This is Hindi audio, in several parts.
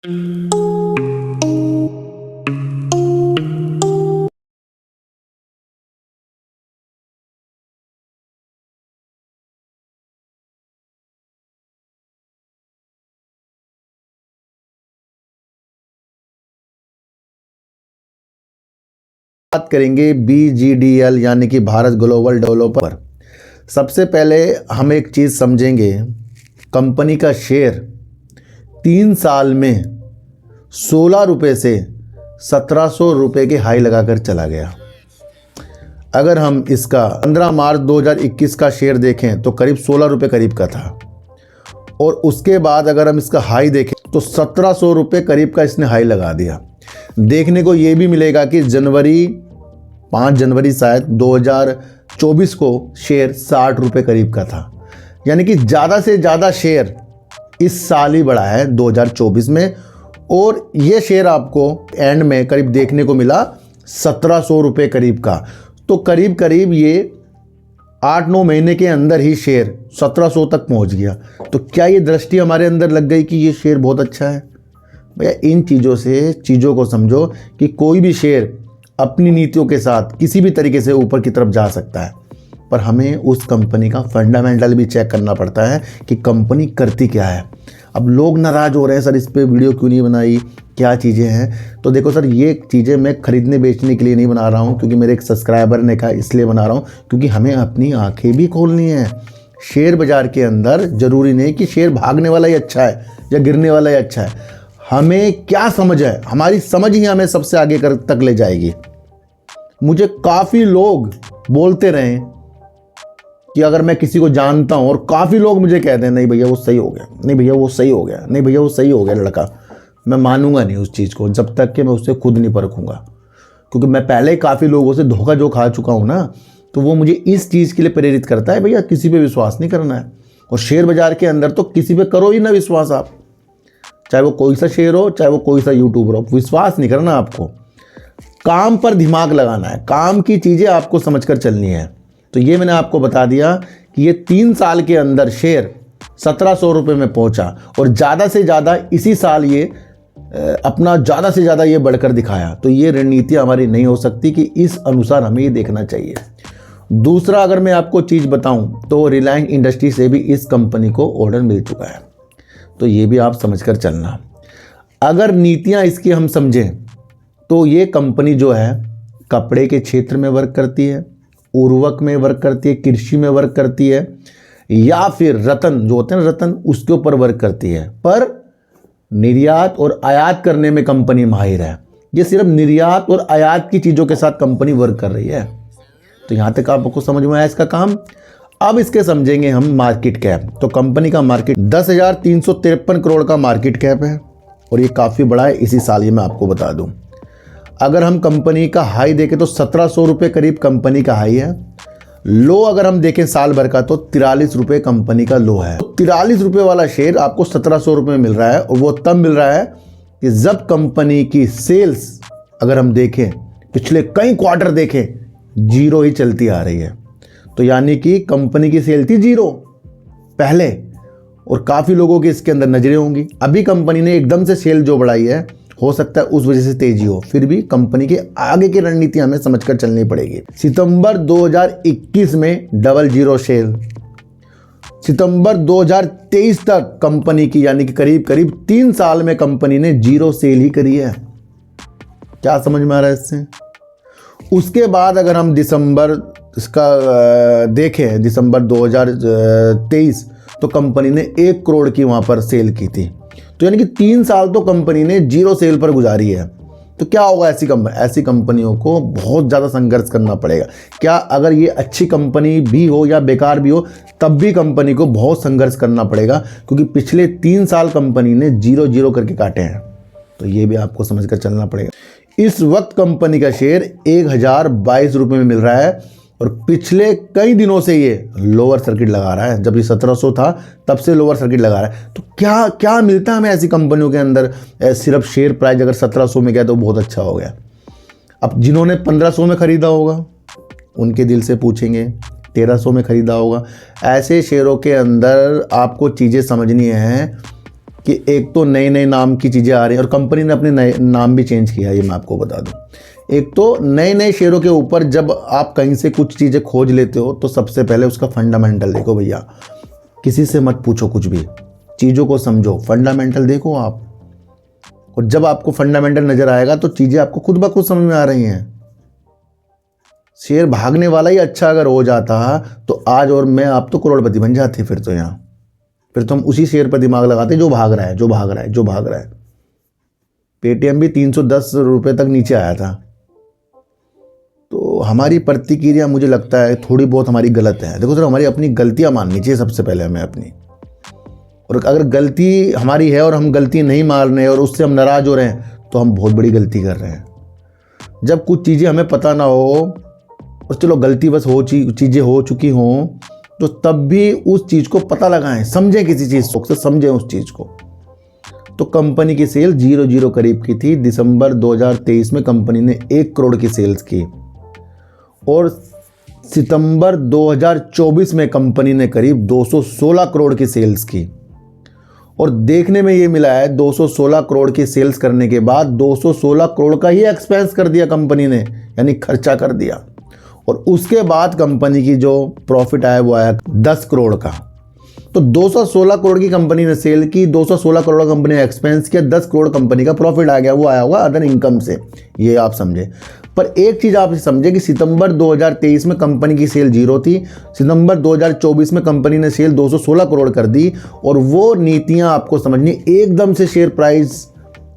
बात करेंगे BGDL यानी कि भारत ग्लोबल डेवलपर। सबसे पहले हम एक चीज़ समझेंगे, कंपनी का शेयर 3 साल में 16 रुपये से 1700 रुपये के हाई लगाकर चला गया। अगर हम इसका 15 मार्च 2021 का शेयर देखें तो करीब 16 रुपये करीब का था, और उसके बाद अगर हम इसका हाई देखें तो 1700 रुपये करीब का इसने हाई लगा दिया। देखने को ये भी मिलेगा कि 5 जनवरी शायद 2024 को शेयर 60 रुपये करीब का था, यानी कि ज़्यादा से ज़्यादा शेयर इस साल ही बढ़ा है 2024 में, और ये शेयर आपको एंड में करीब देखने को मिला 1700 रुपये करीब का। तो करीब करीब ये 8-9 महीने के अंदर ही शेयर 1700 तक पहुंच गया। तो क्या ये दृष्टि हमारे अंदर लग गई कि ये शेयर बहुत अच्छा है? भैया इन चीज़ों को समझो कि कोई भी शेयर अपनी नीतियों के साथ किसी भी तरीके से ऊपर की तरफ जा सकता है, पर हमें उस कंपनी का फंडामेंटल भी चेक करना पड़ता है कि कंपनी करती क्या है। अब लोग नाराज़ हो रहे हैं, सर इस पे वीडियो क्यों नहीं बनाई, क्या चीज़ें हैं? तो देखो सर, ये चीज़ें मैं खरीदने बेचने के लिए नहीं बना रहा हूँ, क्योंकि मेरे एक सब्सक्राइबर ने कहा इसलिए बना रहा हूँ, क्योंकि हमें अपनी आंखें भी खोलनी है। शेयर बाज़ार के अंदर ज़रूरी नहीं कि शेयर भागने वाला ही अच्छा है या गिरने वाला ही अच्छा है। हमें क्या समझ है, हमारी समझ ही हमें सबसे आगे तक ले जाएगी। मुझे काफ़ी लोग बोलते रहे कि अगर मैं किसी को जानता हूं, और काफ़ी लोग मुझे कहते हैं नहीं भैया वो सही हो गया, नहीं भैया वो सही हो गया, नहीं भैया वो सही हो गया लड़का, मैं मानूंगा नहीं उस चीज़ को जब तक कि मैं उससे खुद नहीं परखूंगा, क्योंकि मैं पहले ही काफ़ी लोगों से धोखा जो खा चुका हूं ना, तो वो मुझे इस चीज़ के लिए प्रेरित करता है भैया किसी पे विश्वास नहीं करना है। और शेयर बाजार के अंदर तो किसी पे करो ही ना विश्वास आप, चाहे वो कोई सा शेयर हो, चाहे वो कोई सा यूट्यूबर हो, विश्वास नहीं करना आपको। काम पर दिमाग लगाना है, काम की चीज़ें आपको समझकर चलनी है। तो ये मैंने आपको बता दिया कि ये 3 साल के अंदर शेयर 1700 रुपये में पहुंचा, और ज़्यादा से ज़्यादा इसी साल ये अपना ज़्यादा से ज़्यादा ये बढ़कर दिखाया। तो ये रणनीति हमारी नहीं हो सकती कि इस अनुसार हमें ये देखना चाहिए। दूसरा, अगर मैं आपको चीज़ बताऊं तो रिलायंस इंडस्ट्री से भी इस कंपनी को ऑर्डर मिल चुका है, तो ये भी आप समझकर चलना। अगर नीतियां इसकी हम समझें तो ये कंपनी जो है कपड़े के क्षेत्र में वर्क करती है, उर्वरक में वर्क करती है, कृषि में वर्क करती है, या फिर रतन जो होते हैं रतन उसके ऊपर वर्क करती है। पर निर्यात और आयात करने में कंपनी माहिर है। ये सिर्फ निर्यात और आयात की चीज़ों के साथ कंपनी वर्क कर रही है। तो यहाँ तक आपको समझ में आया इसका काम। अब इसके समझेंगे हम मार्केट कैप। तो कंपनी का मार्केट 10,353 करोड़ का मार्केट कैप है, और ये काफ़ी बड़ा है इसी साल, ये मैं आपको बता दूं। अगर हम कंपनी का हाई देखें तो 1700 रुपये करीब कंपनी का हाई है। लो अगर हम देखें साल भर का तो 43 रुपये कंपनी का लो है। तो 43 रुपये वाला शेयर आपको 1700 रुपये में मिल रहा है, और वो तब मिल रहा है कि जब कंपनी की सेल्स अगर हम देखें पिछले कई क्वार्टर देखें जीरो ही चलती आ रही है। तो यानी कि कंपनी की सेल थी जीरो पहले, और काफ़ी लोगों की इसके अंदर नजरें होंगी। अभी कंपनी ने एकदम से सेल जो बढ़ाई है, हो सकता है उस वजह से तेजी हो, फिर भी कंपनी के आगे की रणनीति हमें समझकर चलनी पड़ेगी। सितंबर 2021 में 00 सेल, सितंबर 2023 तक कंपनी की, यानी कि करीब करीब 3 साल में कंपनी ने 0 सेल ही करी है। क्या समझ में आ रहा है इससे? उसके बाद अगर हम दिसंबर इसका देखें, दिसंबर 2023, तो कंपनी ने 1 करोड़ की वहाँ पर सेल की थी। तो यानी कि 3 साल तो कंपनी ने 0 सेल पर गुजारी है। तो क्या होगा ऐसी कंपनियों को बहुत ज़्यादा संघर्ष करना पड़ेगा। क्या अगर ये अच्छी कंपनी भी हो या बेकार भी हो, तब भी कंपनी को बहुत संघर्ष करना पड़ेगा, क्योंकि पिछले 3 साल कंपनी ने 0-0 करके काटे हैं। तो ये भी आपको समझ कर चलना पड़ेगा। इस वक्त कंपनी का शेयर 1022 रुपये में मिल रहा है, और पिछले कई दिनों से ये लोअर सर्किट लगा रहा है। जब ये 1700 था तब से लोअर सर्किट लगा रहा है। तो क्या क्या मिलता है हमें ऐसी कंपनियों के अंदर? सिर्फ शेयर प्राइस अगर 1700 में गया तो बहुत अच्छा हो गया। अब जिन्होंने 1500 में ख़रीदा होगा उनके दिल से पूछेंगे, 1300 में ख़रीदा होगा। ऐसे शेयरों के अंदर आपको चीज़ें समझनी हैं कि एक तो नए नए नाम की चीज़ें आ रही हैं और कंपनी ने अपने नए नाम भी चेंज किया है, ये मैं आपको बता दूं। एक तो नए नए शेयरों के ऊपर जब आप कहीं से कुछ चीज़ें खोज लेते हो तो सबसे पहले उसका फंडामेंटल देखो भैया, किसी से मत पूछो कुछ भी, चीज़ों को समझो, फंडामेंटल देखो आप। और जब आपको फंडामेंटल नज़र आएगा तो चीज़ें आपको खुद ब खुद समझ में आ रही हैं। शेयर भागने वाला ही अच्छा अगर हो जाता तो आज और मैं आप तो करोड़पति बन जाते। फिर तो हम उसी शेयर पर दिमाग लगाते जो भाग रहा है। पेटीएम भी 310 रुपये तक नीचे आया था। तो हमारी प्रतिक्रिया मुझे लगता है थोड़ी बहुत हमारी गलत है। देखो सर, हमारी अपनी गलतियां माननी चाहिए सबसे पहले हमें अपनी। और अगर गलती हमारी है और हम गलती नहीं मान रहे और उससे हम नाराज़ हो रहे हैं तो हम बहुत बड़ी गलती कर रहे हैं। जब कुछ चीज़ें हमें पता ना हो और चलो गलती बस चीज़ें हो चुकी हों तो तब भी उस चीज़ को पता लगाएं, समझें, किसी चीज़ से समझें उस चीज़ को। तो कंपनी की सेल 0 करीब की थी। दिसंबर 2023 में कंपनी ने 1 करोड़ की सेल्स की और सितंबर 2024 में कंपनी ने करीब 216 करोड़ की सेल्स की। और देखने में ये मिला है 216 करोड़ की सेल्स करने के बाद 216 करोड़ का ही एक्सपेंस कर दिया कंपनी ने, यानी खर्चा कर दिया। और उसके बाद कंपनी की जो प्रॉफिट आया वो आया 10 करोड़ का। तो 216 करोड़ की कंपनी ने सेल की, 216 करोड़ कंपनी ने एक्सपेंस किया, 10 करोड़ कंपनी का प्रॉफिट आ गया, वो आया होगा अदर इनकम से, ये आप समझे। पर एक चीज़ आप समझे कि सितंबर 2023 में कंपनी की सेल 0 थी, सितंबर 2024 में कंपनी ने सेल 216 करोड़ कर दी। और वो नीतियाँ आपको समझनी, एकदम से शेयर प्राइस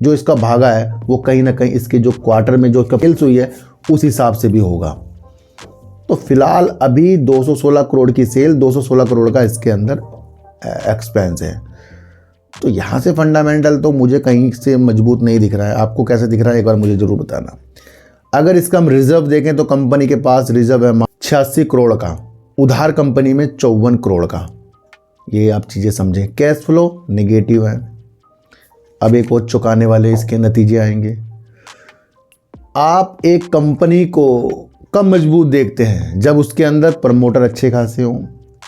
जो इसका भागा है वो कहीं ना कहीं इसके जो क्वार्टर में जो सेल्स हुई है उस हिसाब से भी होगा। तो फिलहाल अभी 216 करोड़ की सेल, 216 करोड़ का इसके अंदर एक्सपेंस है। तो यहाँ से फंडामेंटल तो मुझे कहीं से मजबूत नहीं दिख रहा है। आपको कैसे दिख रहा है एक बार मुझे ज़रूर बताना। अगर इसका हम रिजर्व देखें तो कंपनी के पास रिजर्व है 86 करोड़ का, उधार कंपनी में 54 करोड़ का। ये आप चीज़ें समझें। कैश फ्लो नेगेटिव है। अब एक और चुकाने वाले इसके नतीजे आएंगे। आप एक कंपनी को कब मजबूत देखते हैं? जब उसके अंदर प्रमोटर अच्छे खासे हों,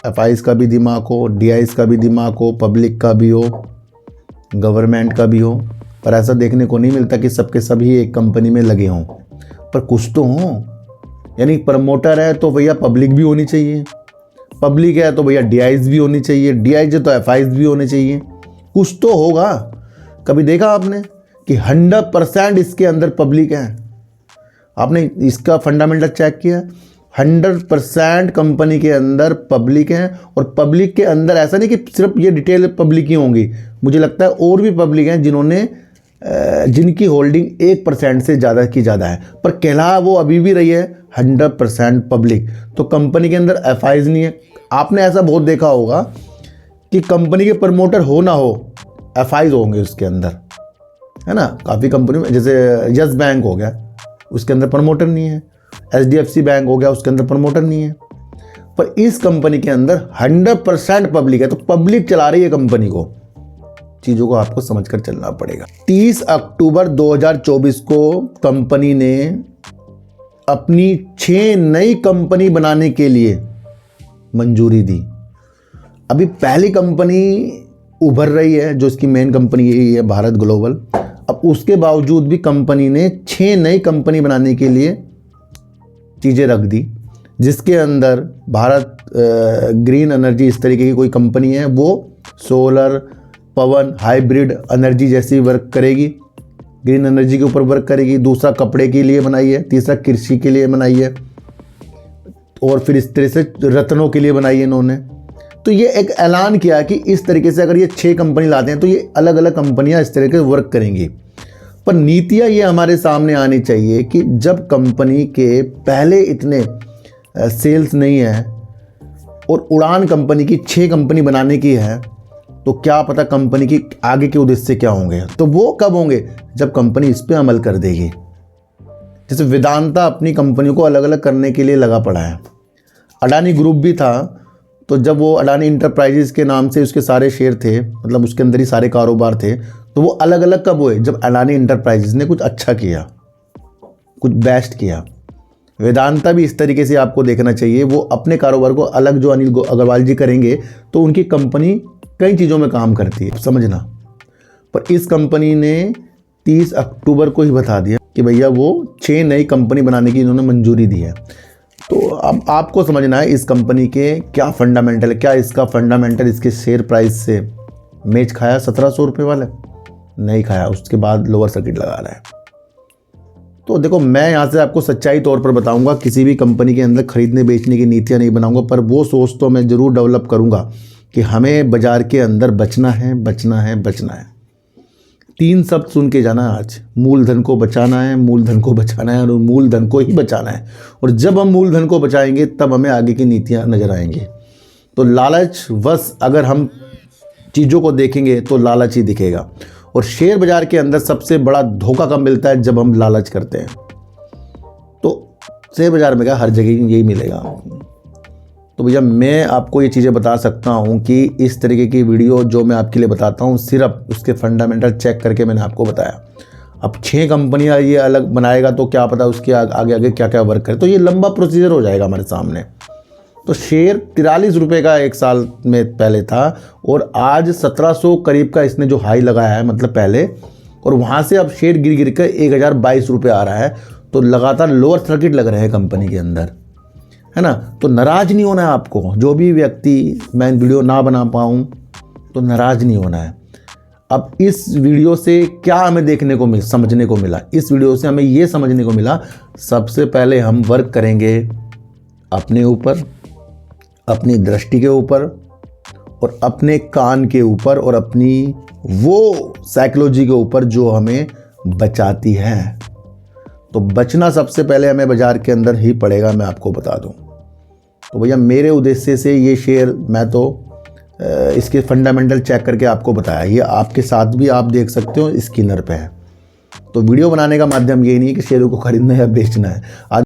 एफआईज का भी दिमाग हो, डीआईज का भी दिमाग हो, पब्लिक का भी हो, गवर्नमेंट का भी हो। पर ऐसा देखने को नहीं मिलता कि सबके सभी एक कंपनी में लगे हों, पर कुछ तो हों। यानी प्रमोटर है तो भैया पब्लिक भी होनी चाहिए, पब्लिक है तो भैया डीआईज भी होनी चाहिए, डीआईज है तो एफआईज भी होने चाहिए। कुछ तो होगा। कभी देखा आपने कि 100% इसके अंदर पब्लिक है? आपने इसका फंडामेंटल चेक किया? 100% कंपनी के अंदर पब्लिक है। और पब्लिक के अंदर ऐसा नहीं कि सिर्फ ये डिटेल पब्लिक ही होंगी, मुझे लगता है और भी पब्लिक हैं जिनकी होल्डिंग 1% से ज़्यादा की ज़्यादा है, पर कहला वो अभी भी रही है 100% पब्लिक। तो कंपनी के अंदर एफआईज नहीं है। आपने ऐसा बहुत देखा होगा कि कंपनी के प्रमोटर हो ना हो, एफआईज होंगे उसके अंदर, है ना। काफ़ी कंपनी में, जैसे यस बैंक हो गया, उसके अंदर प्रमोटर नहीं है। एचडीएफसी बैंक हो गया, उसके अंदर प्रमोटर नहीं है। पर इस कंपनी के अंदर 100% पब्लिक है। तो पब्लिक चला रही है कंपनी को। चीज़ों को आपको समझकर चलना पड़ेगा। 30 अक्टूबर 2024 को कंपनी ने अपनी 6 नई कंपनी बनाने के लिए मंजूरी दी। अभी पहली कंपनी उभर रही है जो इसकी मेन कंपनी यही है, भारत ग्लोबल। अब उसके बावजूद भी कंपनी ने 6 नई कंपनी बनाने के लिए चीज़ें रख दी, जिसके अंदर भारत ग्रीन एनर्जी इस तरीके की कोई कंपनी है, वो सोलर, पवन, हाइब्रिड एनर्जी जैसी वर्क करेगी, ग्रीन एनर्जी के ऊपर वर्क करेगी। दूसरा कपड़े के लिए बनाई है, तीसरा कृषि के लिए बनाई है, और फिर इस तरह से रत्नों के लिए बनाई है इन्होंने। तो ये एक ऐलान किया कि इस तरीके से अगर ये 6 कंपनी लाते हैं तो ये अलग अलग कंपनियां इस तरीके से वर्क करेंगी। पर नीतियां ये हमारे सामने आनी चाहिए कि जब कंपनी के पहले इतने सेल्स नहीं है और उड़ान कंपनी की 6 कंपनी बनाने की है, तो क्या पता कंपनी की आगे के उद्देश्य क्या होंगे। तो वो कब होंगे? जब कंपनी इस पर अमल कर देगी। जैसे वेदांता अपनी कंपनियों को अलग अलग करने के लिए लगा पड़ा है। अडानी ग्रुप भी था, तो जब वो अडानी इंटरप्राइजेस के नाम से उसके सारे शेयर थे, मतलब उसके अंदर ही सारे कारोबार थे, तो वो अलग अलग कब हुए? जब अडानी इंटरप्राइजेस ने कुछ अच्छा किया, कुछ बेस्ट किया। वेदांता भी इस तरीके से आपको देखना चाहिए। वो अपने कारोबार को अलग, जो अनिल अग्रवाल जी करेंगे, तो उनकी कंपनी कई चीज़ों में काम करती है, समझना। पर इस कंपनी ने 30 अक्टूबर को ही बता दिया कि भैया वो 6 नई कंपनी बनाने की इन्होंने मंजूरी दी है। तो अब आपको समझना है इस कंपनी के क्या फंडामेंटल है, क्या इसका फंडामेंटल इसके शेयर प्राइस से मैच खाया 1700 रुपये वाले? नहीं खाया, उसके बाद लोअर सर्किट लगा रहा है। तो देखो, मैं यहाँ से आपको सच्चाई तौर पर बताऊंगा, किसी भी कंपनी के अंदर खरीदने बेचने की नीतियाँ नहीं बनाऊंगा, पर वो सोच तो मैं ज़रूर डेवलप करूंगा कि हमें बाज़ार के अंदर बचना है, बचना है, बचना है। 3 शब्द सुन के जाना आज, मूलधन को बचाना है, मूलधन को बचाना है और मूलधन को ही बचाना है। और जब हम मूलधन को बचाएंगे तब हमें आगे की नीतियाँ नज़र आएंगी। तो लालच वश अगर हम चीज़ों को देखेंगे तो लालच ही दिखेगा। और शेयर बाज़ार के अंदर सबसे बड़ा धोखा कब मिलता है? जब हम लालच करते हैं। तो शेयर बाज़ार में क्या, हर जगह यही मिलेगा। तो भैया मैं आपको ये चीज़ें बता सकता हूँ कि इस तरीके की वीडियो जो मैं आपके लिए बताता हूँ सिर्फ उसके फंडामेंटल चेक करके मैंने आपको बताया। अब 6 कंपनियाँ ये अलग बनाएगा तो क्या पता उसके आगे आगे क्या क्या वर्क करे, तो ये लंबा प्रोसीजर हो जाएगा हमारे सामने। तो शेयर 43 रुपये का 1 साल में पहले था और आज 1700 करीब का इसने जो हाई लगाया है, मतलब पहले, और वहाँ से अब शेयर गिर गिर कर 1022 रुपये आ रहा है। तो लगातार लोअर सर्किट लग रहे हैं कंपनी के अंदर, है ना। तो नाराज़ नहीं होना है आपको। जो भी व्यक्ति मैं वीडियो ना बना पाऊँ तो नाराज़ नहीं होना है। अब इस वीडियो से क्या हमें देखने को समझने को मिला? इस वीडियो से हमें ये समझने को मिला, सबसे पहले हम वर्क करेंगे अपने ऊपर, अपनी दृष्टि के ऊपर और अपने कान के ऊपर और अपनी वो साइकोलॉजी के ऊपर जो हमें बचाती है। तो बचना सबसे पहले हमें बाज़ार के अंदर ही पड़ेगा, मैं आपको बता दूं। तो भैया मेरे उद्देश्य से ये शेयर मैं तो इसके फंडामेंटल चेक करके आपको बताया। ये आपके साथ भी आप देख सकते हो, स्कैनर पे है। तो वीडियो बनाने का माध्यम यही नहीं है कि शेयरों को खरीदना या बेचना है। आज